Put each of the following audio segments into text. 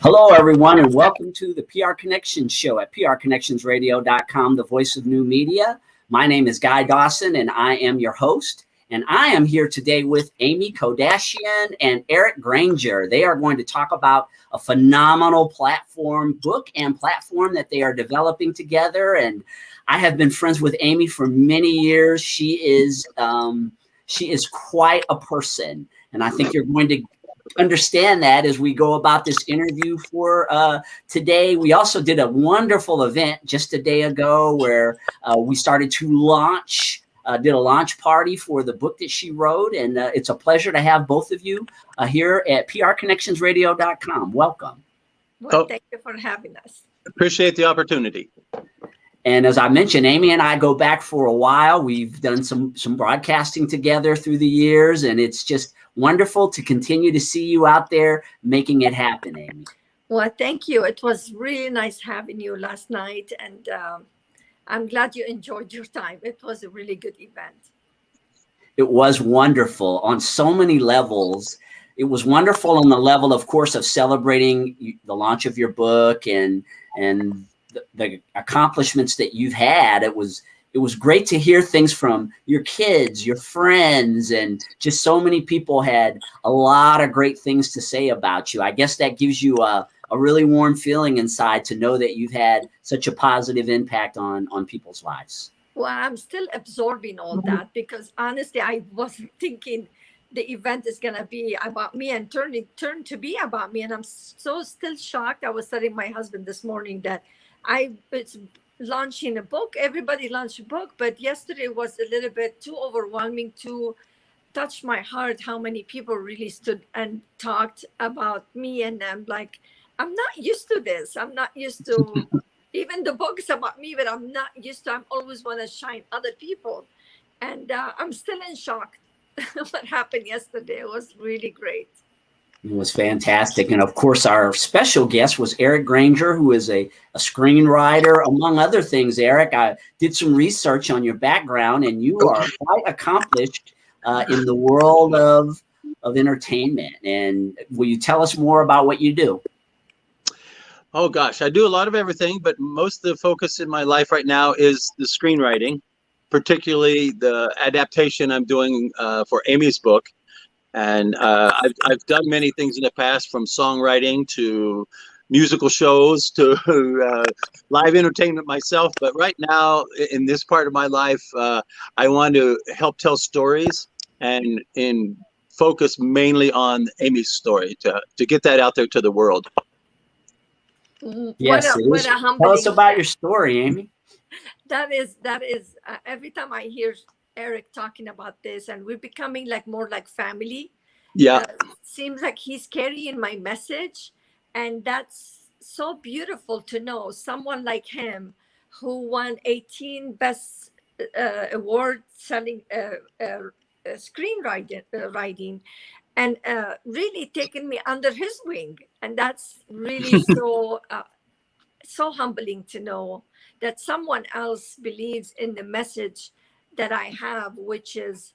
Hello, everyone, and welcome to the PR Connections show at prconnectionsradio.com, the voice of new media. My name is Guy Dawson, and I am your host. And I am here today with Aimmee, Kodachian, and Eric Granger. They are going to talk about a phenomenal book and platform that they are developing together. And I have been friends with Aimmee for many years. She is quite a person, and I think you're going to understand that as we go about this interview for today. We also did a wonderful event just a day ago where we started to did a launch party for the book that she wrote. And it's a pleasure to have both of you here at prconnectionsradio.com. Welcome. Well, thank you for having us. Appreciate the opportunity. And as I mentioned, Aimmee and I go back for a while. We've done some broadcasting together through the years, and it's just wonderful to continue to see you out there making it happen, Aimmee. Well, thank you. It was really nice having you last night, and I'm glad you enjoyed your time. It was a really good event. It was wonderful on so many levels. It was wonderful on the level, of course, of celebrating the launch of your book and the accomplishments that you've had. It was great to hear things from your kids, your friends, and just so many people had a lot of great things to say about you. I guess that gives you a really warm feeling inside to know that you've had such a positive impact on people's lives. Well, I'm still absorbing all that because honestly, I wasn't thinking the event is going to be about me and turned to be about me. And I'm so still shocked. I was telling my husband this morning that it's launching a book. Everybody launched a book, but yesterday was a little bit too overwhelming to touch my heart. How many people really stood and talked about me, and I'm like, I'm not used to this. I'm not used to even the book is about me, but I'm not used to. I always want to shine other people, and I'm still in shock. What happened yesterday was really great. It was fantastic. And of course, our special guest was Eric Granger, who is a screenwriter, among other things. Eric, I did some research on your background, and you are quite accomplished in the world of entertainment. And will you tell us more about what you do? Oh, gosh, I do a lot of everything, but most of the focus in my life right now is the screenwriting, particularly the adaptation I'm doing for Aimmee's book. And I've done many things in the past, from songwriting to musical shows to live entertainment myself. But right now, in this part of my life, I want to help tell stories and focus mainly on Aimmee's story to get that out there to the world. Yes, tell us about your story, Aimmee. That is every time I hear Eric talking about this, and we're becoming more like family. Yeah, seems like he's carrying my message, and that's so beautiful to know someone like him who won 18 best award selling screenwriting and really taking me under his wing, and that's really so humbling to know that someone else believes in the message that I have, which is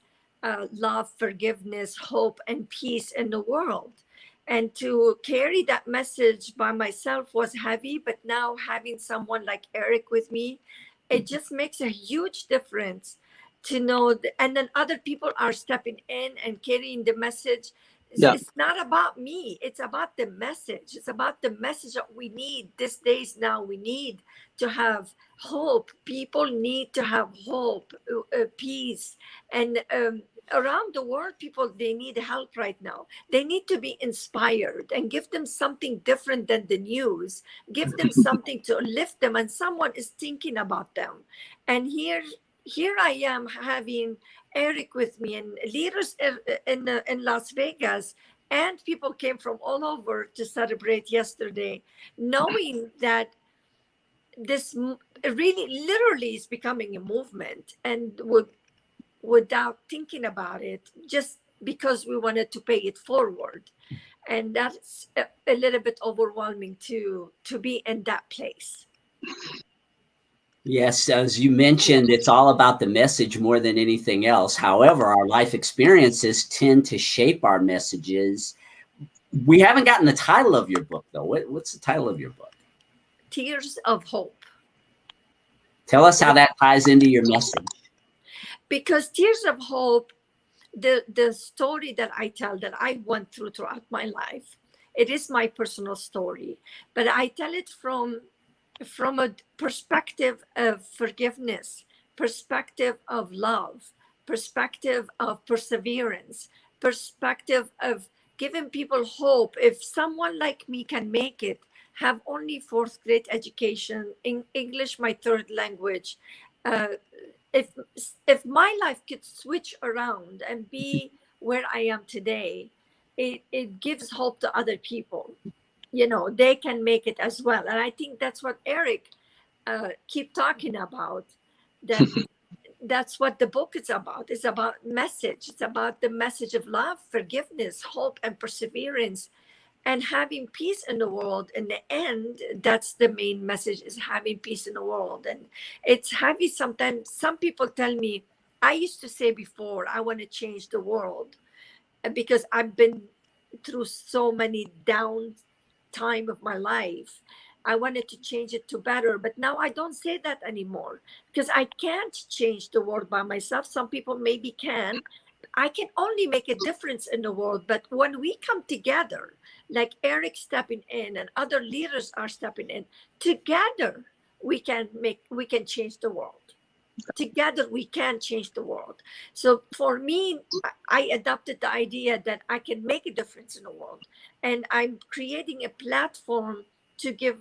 love, forgiveness, hope, and peace in the world. And to carry that message by myself was heavy, but now having someone like Eric with me, it just makes a huge difference to know and then other people are stepping in and carrying the message. Yeah. It's not about me. It's about the message. It's about the message that we need these days now. We need to have hope. People need to have hope, peace. And around the world, people, they need help right now. They need to be inspired and give them something different than the news. Give them something to lift them, and someone is thinking about them. And here I am having Eric with me and leaders in Las Vegas, and people came from all over to celebrate yesterday, knowing that this really literally is becoming a movement, and without thinking about it, just because we wanted to pay it forward. And that's a little bit overwhelming to be in that place. Yes, as you mentioned, it's all about the message more than anything else. However, our life experiences tend to shape our messages. We haven't gotten the title of your book, though. What's the title of your book? Tears of Hope. Tell us how that ties into your message. Because Tears of Hope, the story that I tell, that I went through throughout my life, it is my personal story, but I tell it from a perspective of forgiveness, perspective of love, perspective of perseverance, perspective of giving people hope. If someone like me can make it, have only 4th grade education, in English my 3rd language, if my life could switch around and be where I am today, it gives hope to other people. You know, they can make it as well. And I think that's what Eric keep talking about, that that's what the book is about. It's about message. It's about the message of love, forgiveness, hope, and perseverance, and having peace in the world. In the end, that's the main message, is having peace in the world. And it's heavy sometimes. Some people tell me, I used to say before, I want to change the world, because I've been through so many down time of my life. I wanted to change it to better, but now I don't say that anymore, because I can't change the world by myself. Some people maybe can. I can only make a difference in the world. But when we come together, like Eric stepping in and other leaders are stepping in, together we can change the world. Together we can change the world. So for me, I adopted the idea that I can make a difference in the world, and I'm creating a platform to give,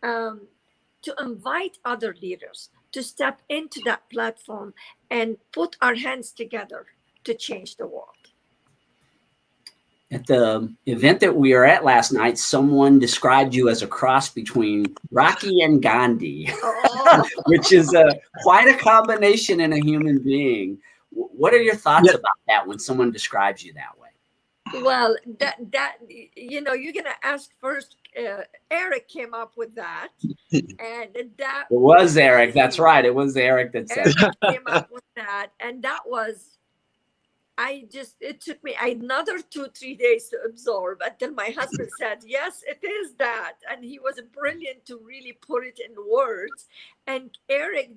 to invite other leaders to step into that platform and put our hands together to change the world. At the event that we were at last night, someone described you as a cross between Rocky and Gandhi, which is quite a combination in a human being. What are your thoughts about that when someone describes you that way? Well, that you know, you're gonna ask first. Eric came up with that, and that it was Eric. That's right. It was Eric that said Eric came up with that, and that was. It took me another 2-3 days to absorb until my husband said, yes, it is that. And he was brilliant to really put it in words. And Eric,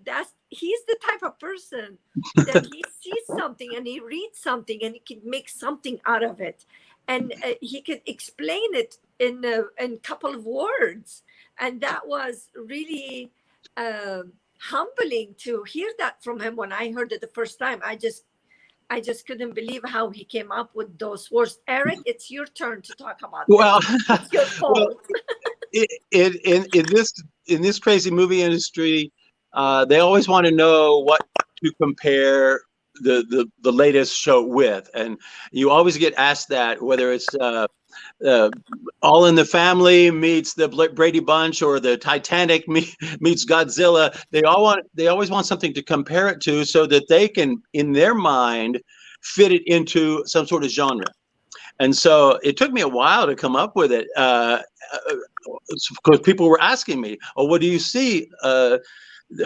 he's the type of person that he sees something and he reads something and he can make something out of it. And he could explain it in a couple of words. And that was really humbling to hear that from him. When I heard it the first time, I just couldn't believe how he came up with those words. Eric, it's your turn to talk about well, it's your fault. In this crazy movie industry, they always want to know what to compare the latest show with, and you always get asked that, whether it's All in the Family meets the Brady Bunch, or the Titanic meets Godzilla. They always want something to compare it to, so that they can, in their mind, fit it into some sort of genre. And so it took me a while to come up with it, because people were asking me, "Oh, what do you see?"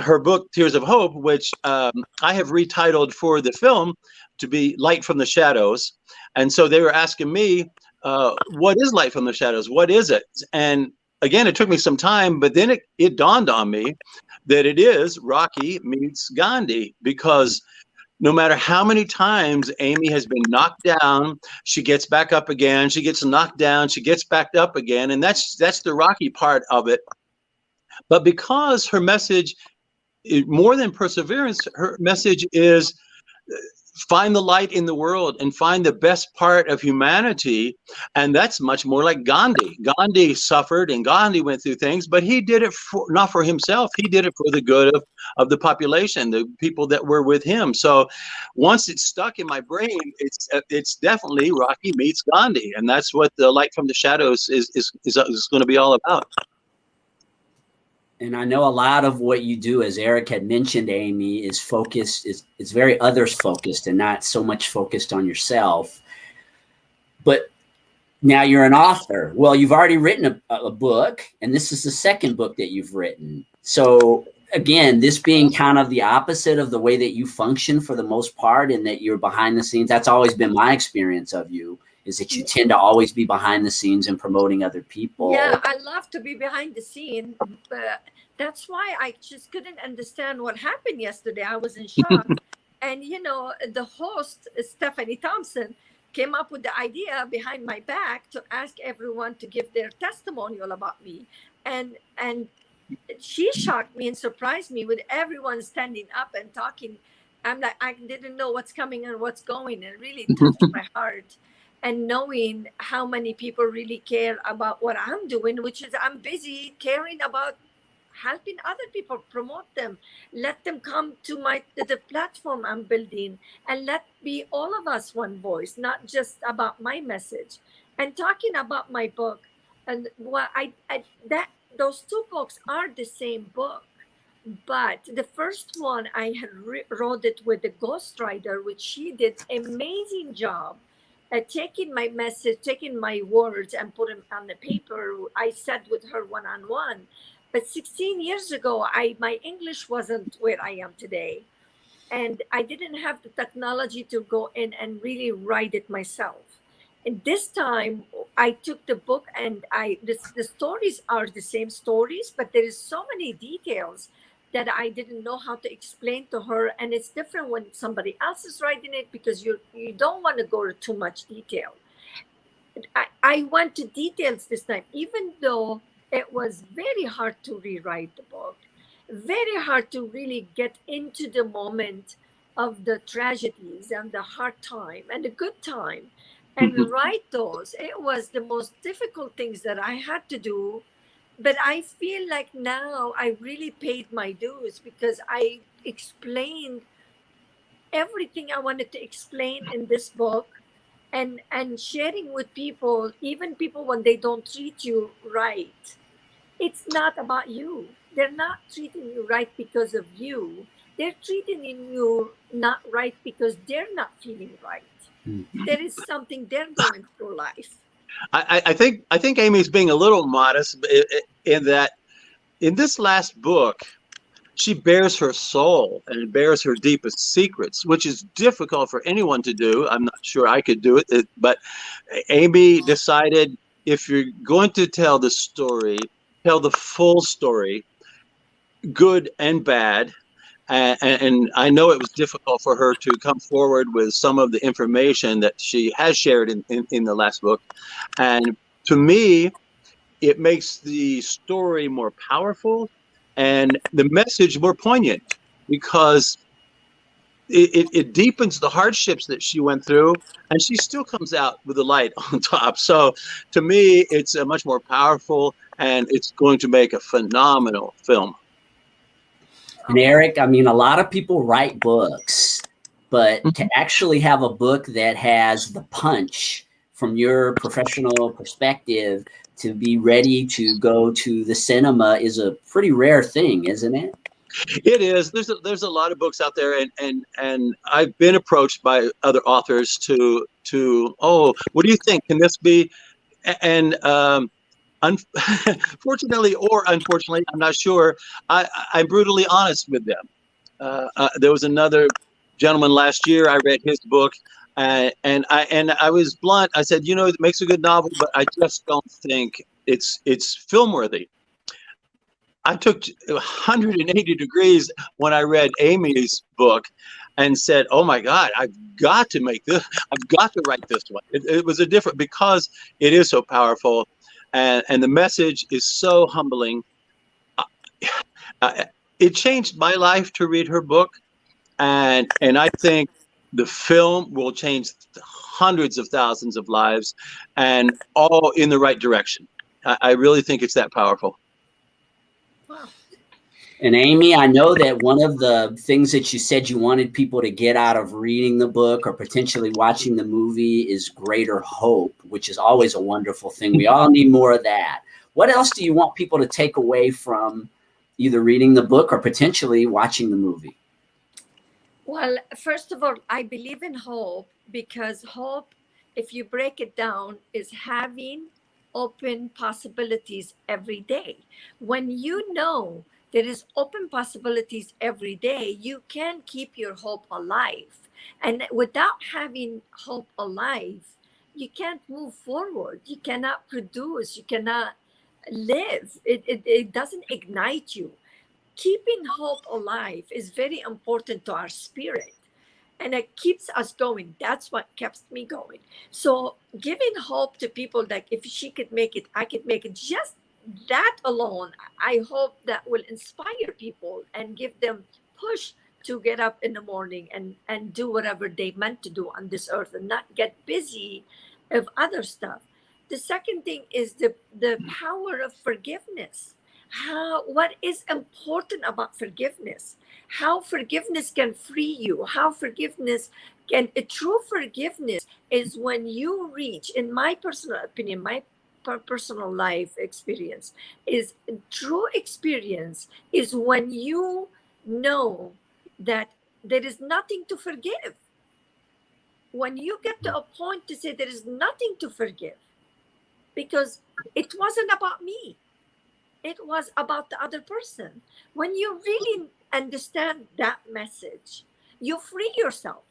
Her book, Tears of Hope, which I have retitled for the film to be Light from the Shadows. And so they were asking me, what is Light from the Shadows? What is it? And again, it took me some time, but then it dawned on me that it is Rocky meets Gandhi, because no matter how many times Aimmee has been knocked down, she gets back up again. She gets knocked down, she gets back up again. And that's the Rocky part of it. But because her message, more than perseverance, her message is find the light in the world and find the best part of humanity. And that's much more like Gandhi. Gandhi suffered and Gandhi went through things, but he did it not for himself. He did it for the good of the population, the people that were with him. So once it's stuck in my brain, it's definitely Rocky meets Gandhi. And that's what the Light from the Shadows is going to be all about. And I know a lot of what you do, as Eric had mentioned, Aimmee, is focused, is very others focused and not so much focused on yourself. But now you're an author. Well, you've already written a book, and this is the second book that you've written. So again, this being kind of the opposite of the way that you function for the most part, and that you're behind the scenes. That's always been my experience of you, is that you tend to always be behind the scenes and promoting other people. Yeah, I love to be behind the scene, but that's why I just couldn't understand what happened yesterday. I was in shock. And, you know, the host, Stephanie Thompson, came up with the idea behind my back to ask everyone to give their testimonial about me. And she shocked me and surprised me with everyone standing up and talking. I'm like, I didn't know what's coming and what's going. And it really touched my heart. And knowing how many people really care about what I'm doing, which is I'm busy caring about helping other people, promote them, let them come to the platform I'm building, and let be all of us one voice, not just about my message. And talking about my book, and what that those two books are the same book, but the first one I had wrote it with the ghostwriter, which she did amazing job at taking my message, taking my words and put them on the paper. I said with her one-on-one. But 16 years ago, my English wasn't where I am today. And I didn't have the technology to go in and really write it myself. And this time I took the book and the stories are the same stories, but there is so many details that I didn't know how to explain to her. And it's different when somebody else is writing it, because you don't want to go to too much detail. I went to details this time, even though it was very hard to rewrite the book, very hard to really get into the moment of the tragedies and the hard time and the good time and write those. It was the most difficult things that I had to do. But I feel like now I really paid my dues, because I explained everything I wanted to explain in this book, and sharing with people, even people when they don't treat you right. It's not about you. They're not treating you right because of you. They're treating you not right because they're not feeling right. There is something they're going through life. I think Aimee's being a little modest in that in this last book, she bears her soul and bears her deepest secrets, which is difficult for anyone to do. I'm not sure I could do it, but Aimmee decided, if you're going to tell the story, tell the full story, good and bad. And I know it was difficult for her to come forward with some of the information that she has shared in the last book. And to me, it makes the story more powerful and the message more poignant, because it deepens the hardships that she went through, and she still comes out with the light on top. So to me, it's a much more powerful, and it's going to make a phenomenal film. And Eric, I mean, a lot of people write books, but to actually have a book that has the punch from your professional perspective to be ready to go to the cinema is a pretty rare thing, isn't it? It is. There's a lot of books out there, and I've been approached by other authors to oh, what do you think? Can this be? And fortunately or unfortunately, I'm not sure, I'm brutally honest with them. There was another gentleman last year, I read his book, and I was blunt. I said, you know, it makes a good novel, but I just don't think it's film worthy. I took 180 degrees when I read Aimmee's book and said, oh my God, I've got to make this, I've got to write this one. It was a different, because it is so powerful. And the message is so humbling. It changed my life to read her book, and I think the film will change hundreds of thousands of lives, and all in the right direction. I really think it's that powerful. Wow. And Aimmee, I know that one of the things that you said you wanted people to get out of reading the book or potentially watching the movie is greater hope, which is always a wonderful thing. We all need more of that. What else do you want people to take away from either reading the book or potentially watching the movie? Well, first of all, I believe in hope, because hope, if you break it down, is having open possibilities every day. When you know there is open possibilities every day, you can keep your hope alive. And without having hope alive, you can't move forward. You cannot produce. You cannot live. It doesn't ignite you. Keeping hope alive is very important to our spirit, and it keeps us going. That's what keeps me going. So giving hope to people, like if she could make it, I could make it. Just that alone, I hope that will inspire people and give them push to get up in the morning and do whatever they meant to do on this earth and not get busy of other stuff. The second thing is the power of forgiveness. What is important about forgiveness? How forgiveness can free you? How forgiveness can a true forgiveness is when you reach, in my personal opinion, my personal life experience is true experience is when you know that there is nothing to forgive. When you get to a point to say there is nothing to forgive, because it wasn't about me, it was about the other person. When you really understand that message, you free yourself.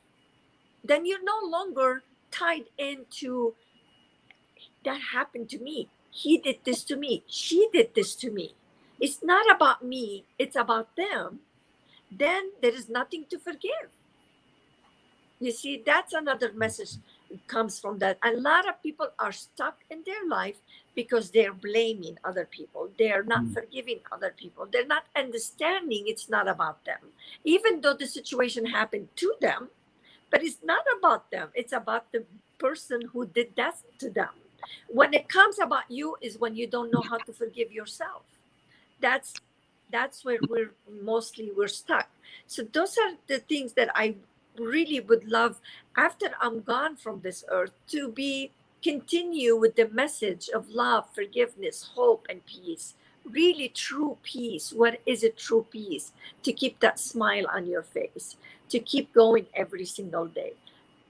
Then you're no longer tied into that happened to me. He did this to me. She did this to me. It's not about me, it's about them. Then there is nothing to forgive. You see, that's another message that comes from that. A lot of people are stuck in their life because they're blaming other people. They're not forgiving other people. They're not understanding it's not about them. Even though the situation happened to them, but it's not about them. It's about the person who did that to them. When it comes about you is when you don't know how to forgive yourself. That's where we're stuck. So those are the things that I really would love after I'm gone from this earth to continue with the message of love, forgiveness, hope, and peace. Really true peace. What is a true peace? To keep that smile on your face, to keep going every single day.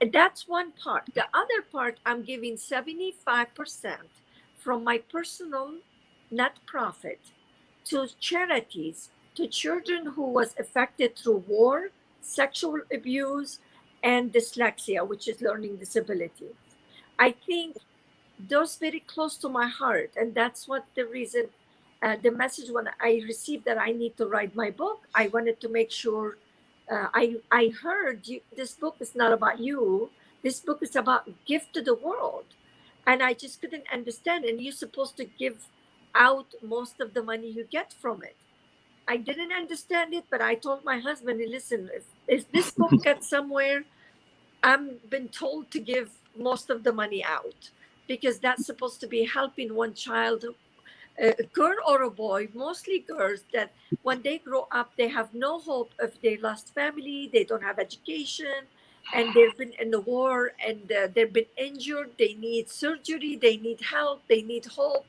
And that's one part. The other part, I'm giving 75% from my personal net profit to charities, to children who was affected through war, sexual abuse, and dyslexia, which is learning disability. I think those very close to my heart, and that's what the reason, the message when I received that I need to write my book, I wanted to make sure I heard you, this book is not about you. This book is about gift to the world. And I just couldn't understand. And you're supposed to give out most of the money you get from it. I didn't understand it, but I told my husband, listen, if this book gets somewhere, I'm been told to give most of the money out, because that's supposed to be helping one child, a girl or a boy, mostly girls, that when they grow up, they have no hope if they lost family, they don't have education, and they've been in the war, and they've been injured, they need surgery, they need help, they need hope.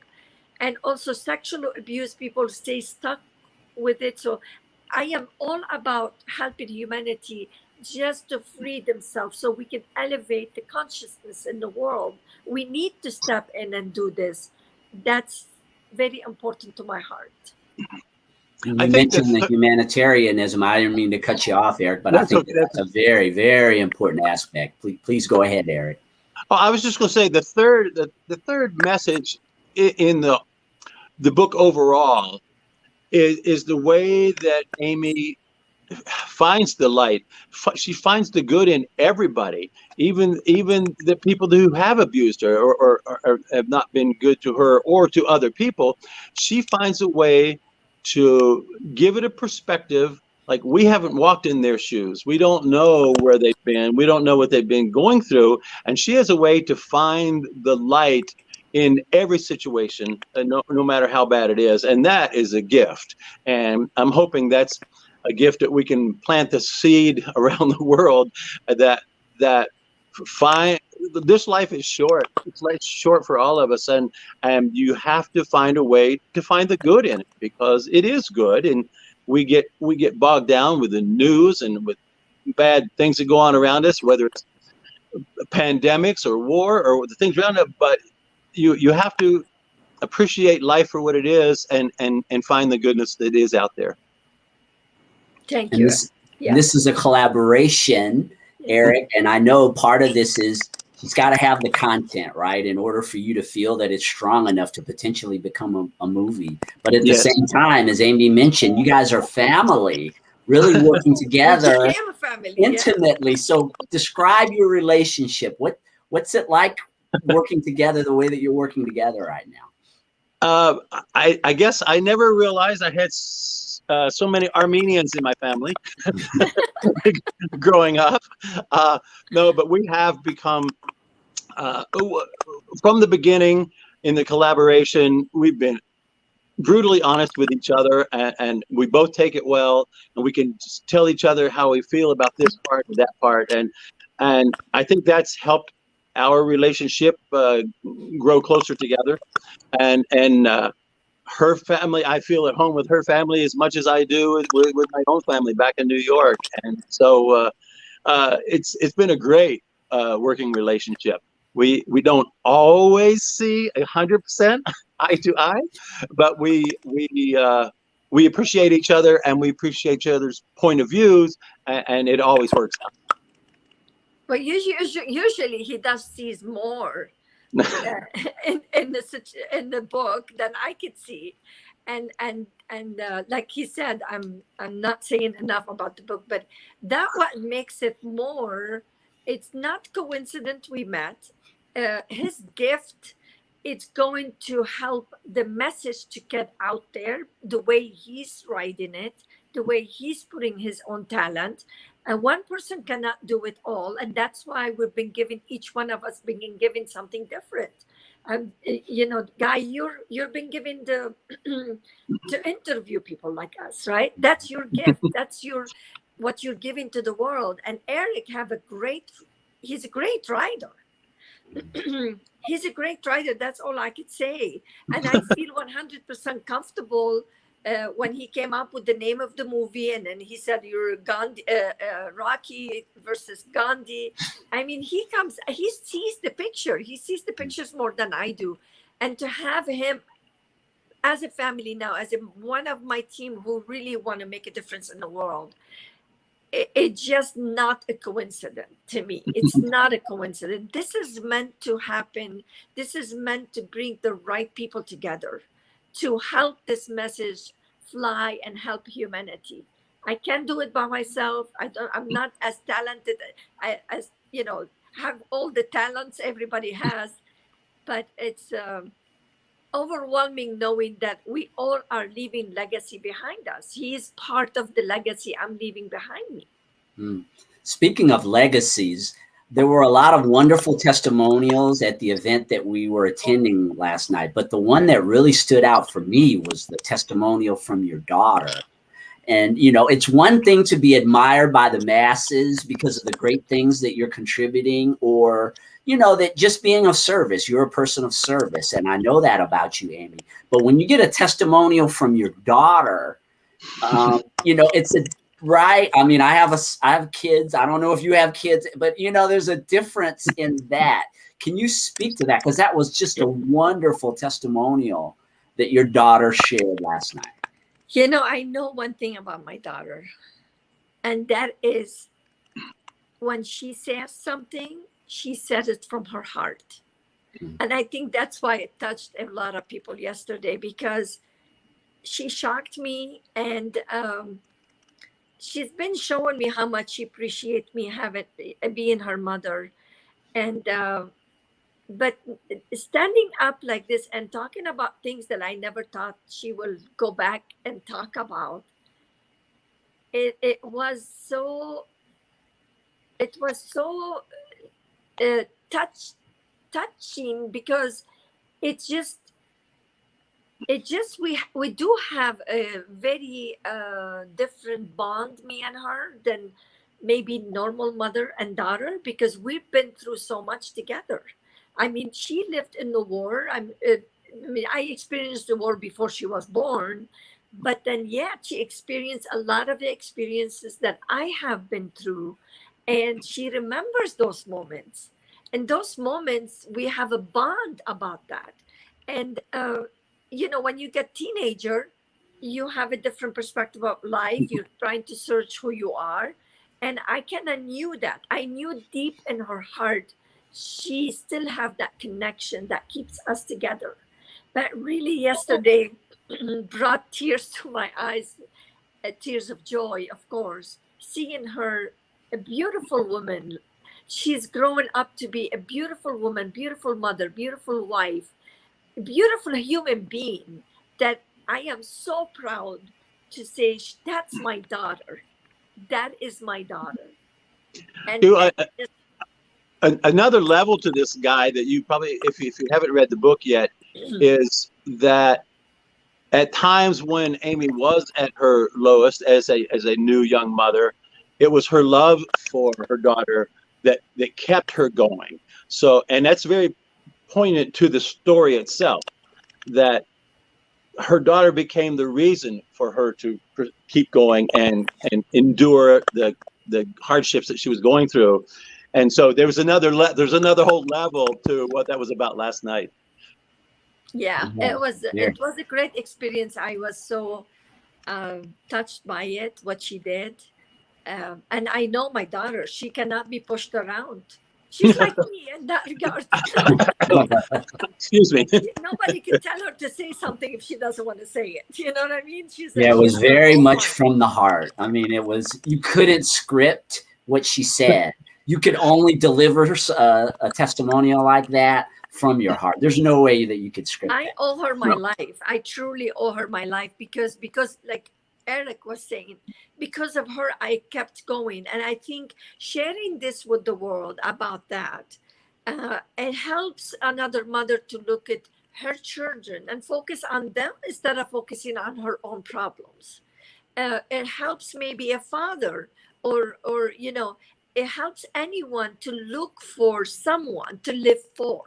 And also sexual abuse, people stay stuck with it. So I am all about helping humanity just to free themselves so we can elevate the consciousness in the world. We need to step in and do this. That's very important to my heart. You mentioned the humanitarianism. I didn't mean to cut you off, Eric, but I think that's a very, very important aspect. Please go ahead, Eric. Oh, I was just going to say the third message in the book overall is the way that Aimmee finds the light. She finds the good in everybody, even the people who have abused her or have not been good to her or to other people. She finds a way to give it a perspective. Like, we haven't walked in their shoes. We don't know where they've been. We don't know what they've been going through. And she has a way to find the light in every situation, no matter how bad it is. And that is a gift. And I'm hoping that's a gift that we can plant the seed around the world, that this life is short. It's short for all of us. And you have to find a way to find the good in it, because it is good. And we get bogged down with the news and with bad things that go on around us, whether it's pandemics or war or the things around it. But you have to appreciate life for what it is and find the goodness that is out there. Thank you. This is a collaboration, Eric, and I know part of this is It's got to have the content, right, in order for you to feel that it's strong enough to potentially become a movie. But at the Yes. same time, as Aimmee mentioned, you guys are family, really working We together became a family. Yeah. intimately. So describe your relationship. What's it like working together the way that you're working together right now? I guess I never realized I had so many Armenians in my family growing up. No, but we have become, from the beginning in the collaboration, we've been brutally honest with each other, and we both take it well, and we can just tell each other how we feel about this part and that part, and I think that's helped our relationship grow closer together, and her family, I feel at home with her family as much as I do with my own family back in New York, and so it's been a great working relationship. We don't always see 100% eye to eye, but we appreciate each other, and we appreciate each other's point of views, and it always works out. But usually he does sees more in the book than I could see, and like he said, I'm not saying enough about the book, but that what makes it more. It's not coincident we met. His gift, it's going to help the message to get out there the way he's writing it, the way he's putting his own talent. And one person cannot do it all, and that's why we've been given, each one of us being given something different. Guy, you're being given the to interview people like us, right? That's your gift. That's what you're giving to the world. And Eric he's a great writer. He's a great writer. That's all I could say. And I feel 100% comfortable when he came up with the name of the movie, and then he said, "You're Gandhi, Rocky versus Gandhi." I mean, he sees the picture. He sees the pictures more than I do, and to have him as a family now, as one of my team who really want to make a difference in the world, it's just not a coincidence to me. It's not a coincidence. This is meant to happen. This is meant to bring the right people together to help this message fly and help humanity. I can't do it by myself. I'm not as talented as have all the talents everybody has, but it's overwhelming knowing that we all are leaving legacy behind us. He is part of the legacy I'm leaving behind me. Speaking of legacies, there were a lot of wonderful testimonials at the event that we were attending last night. But the one that really stood out for me was the testimonial from your daughter. And, it's one thing to be admired by the masses because of the great things that you're contributing, or, that just being of service, you're a person of service. And I know that about you, Aimmee. But when you get a testimonial from your daughter, it's a right. I mean, I have kids. I don't know if you have kids, but there's a difference in that. Can you speak to that? Because that was just a wonderful testimonial that your daughter shared last night. I know one thing about my daughter, and that is when she says something, she says it from her heart. And I think that's why it touched a lot of people yesterday, because she shocked me, and she's been showing me how much she appreciates me being her mother. And but standing up like this and talking about things that I never thought she will go back and talk about, it was so touching, because it just we do have a very different bond, me and her, than maybe normal mother and daughter, because we've been through so much together. I mean, she lived in the war. I experienced the war before she was born, but then yet she experienced a lot of the experiences that I have been through, and she remembers those moments. And those moments, we have a bond about that. And when you get teenager, you have a different perspective of life. You're trying to search who you are. And I kind of knew that. I knew deep in her heart she still have that connection that keeps us together. But really, yesterday brought tears to my eyes, tears of joy, of course, seeing her, a beautiful woman. She's growing up to be a beautiful woman, beautiful mother, beautiful wife, beautiful human being that I am so proud to say that's my daughter. That is my daughter. And, You, and just, another level to this guy that you probably, if you haven't read the book yet, is that at times when Aimmee was at her lowest as a new young mother, it was her love for her daughter that kept her going. So, and that's very poignant to the story itself, that her daughter became the reason for her to keep going and endure the hardships that she was going through. And so there's another whole level to what that was about last night. yeah, it was a great experience. I was so touched by it, what she did. And I know my daughter, she cannot be pushed around. She's like me in that regard. Excuse me. Nobody can tell her to say something if she doesn't want to say it. You know what I mean? It was very much from the heart. I mean, you couldn't script what she said. You could only deliver a testimonial like that from your heart. There's no way that you could script it. I owe her my life. I truly owe her my life because like Eric was saying, because of her, I kept going. And I think sharing this with the world about that, it helps another mother to look at her children and focus on them instead of focusing on her own problems. It helps maybe a father or it helps anyone to look for someone to live for.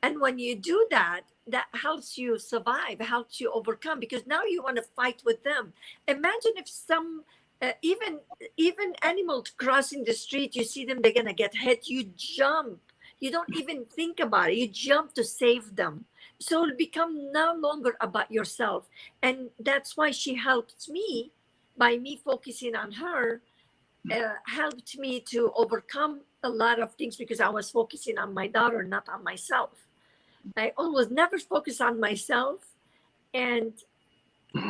And when you do that, that helps you survive, helps you overcome, because now you want to fight with them. Imagine if some, even animals crossing the street, you see them, they're going to get hit, you jump. You don't even think about it. You jump to save them. So it'll become no longer about yourself. And that's why she helped me, by me focusing on her, helped me to overcome a lot of things because I was focusing on my daughter, not on myself. I always never focus on myself. And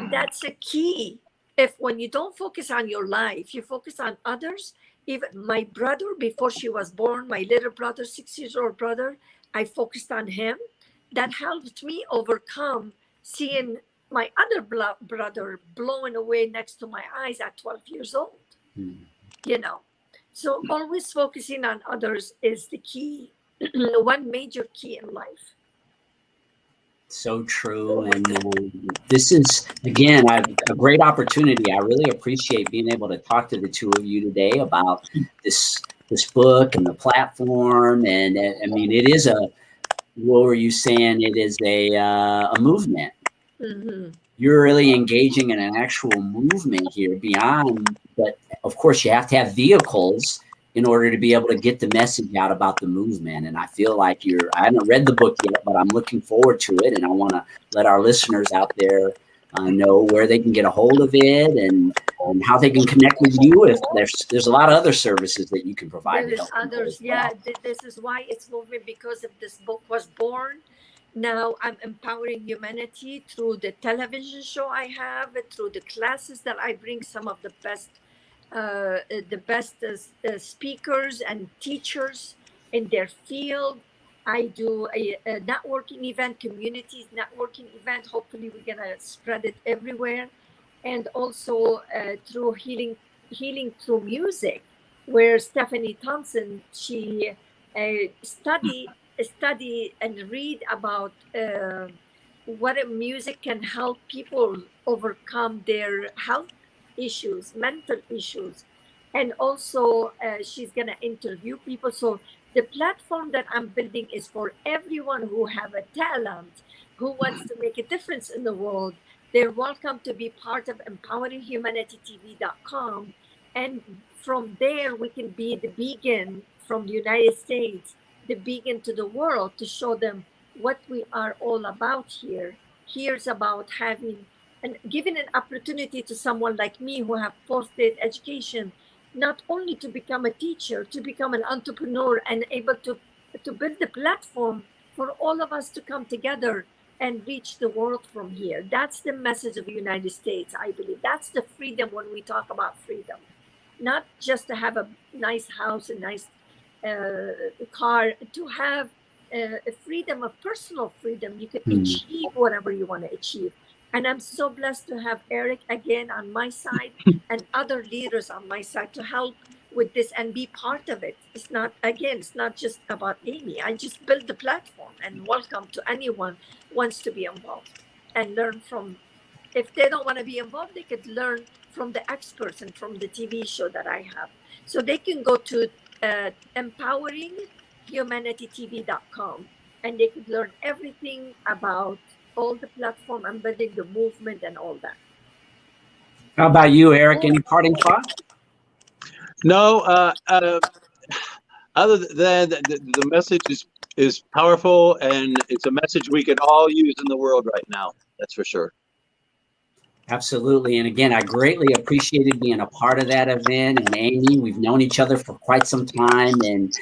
that's a key. If when you don't focus on your life, you focus on others. Even my brother, before she was born, my little brother, 6-year-old brother, I focused on him. That helped me overcome seeing my other brother blowing away next to my eyes at 12 years old. So always focusing on others is the key, one major key in life. So true. And this is, again, a great opportunity. I really appreciate being able to talk to the two of you today about this book and the platform. And I mean, it is what were you saying? It is a movement. Mm-hmm. You're really engaging in an actual movement here beyond, but of course you have to have vehicles in order to be able to get the message out about the movement. And I feel like I haven't read the book yet, but I'm looking forward to it. And I want to let our listeners out there know where they can get a hold of it and how they can connect with you. If there's a lot of other services that you can provide. There's others. Yeah, this is why it's moving, because if this book was born. Now I'm empowering humanity through the television show I have, through the classes that I bring some of the best speakers and teachers in their field. I do a networking event, communities networking event. Hopefully we're gonna spread it everywhere. And also through healing through music, where Stephanie Thompson, she study and read about what music can help people overcome their health issues, mental issues. And also she's going to interview people. So the platform that I'm building is for everyone who have a talent, who wants to make a difference in the world. They're welcome to be part of empoweringhumanitytv.com. And from there, we can be the beacon from the United States, the beacon to the world, to show them what we are all about here. Here's about having and giving an opportunity to someone like me who have post-grad education, not only to become a teacher, to become an entrepreneur and able to to build a platform for all of us to come together and reach the world from here. That's the message of the United States, I believe. That's the freedom when we talk about freedom. Not just to have a nice house, a nice car, to have a freedom of personal freedom. You can achieve whatever you want to achieve. And I'm so blessed to have Eric again on my side and other leaders on my side to help with this and be part of it. It's not, again, it's not just about Aimmee. I just built the platform and welcome to anyone who wants to be involved and learn from. If they don't want to be involved, they could learn from the experts and from the TV show that I have. So they can go to empoweringhumanitytv.com and they could learn everything about all the platform and building the movement and all that. How about you, Eric? Any parting thoughts? No, other than the message is powerful, and it's a message we can all use in the world right now. That's for sure. Absolutely. And again, I greatly appreciated being a part of that event. And Aimmee, we've known each other for quite some time. And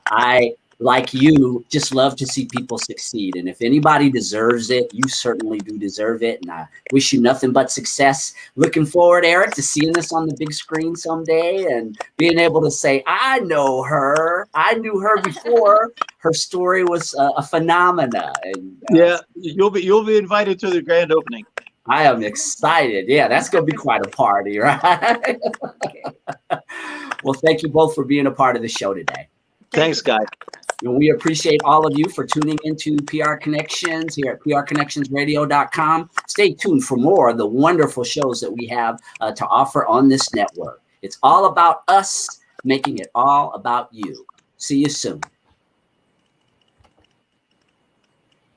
I, like you, just love to see people succeed. And if anybody deserves it, you certainly do deserve it. And I wish you nothing but success. Looking forward, Eric, to seeing this on the big screen someday and being able to say, I know her. I knew her before. Her story was a phenomena. And, yeah, you'll be invited to the grand opening. I am excited. Yeah, that's going to be quite a party, right? Well, thank you both for being a part of the show today. Thanks, Guy. And we appreciate all of you for tuning into PR Connections here at prconnectionsradio.com. Stay tuned for more of the wonderful shows that we have to offer on this network. It's all about us, making it all about you. See you soon.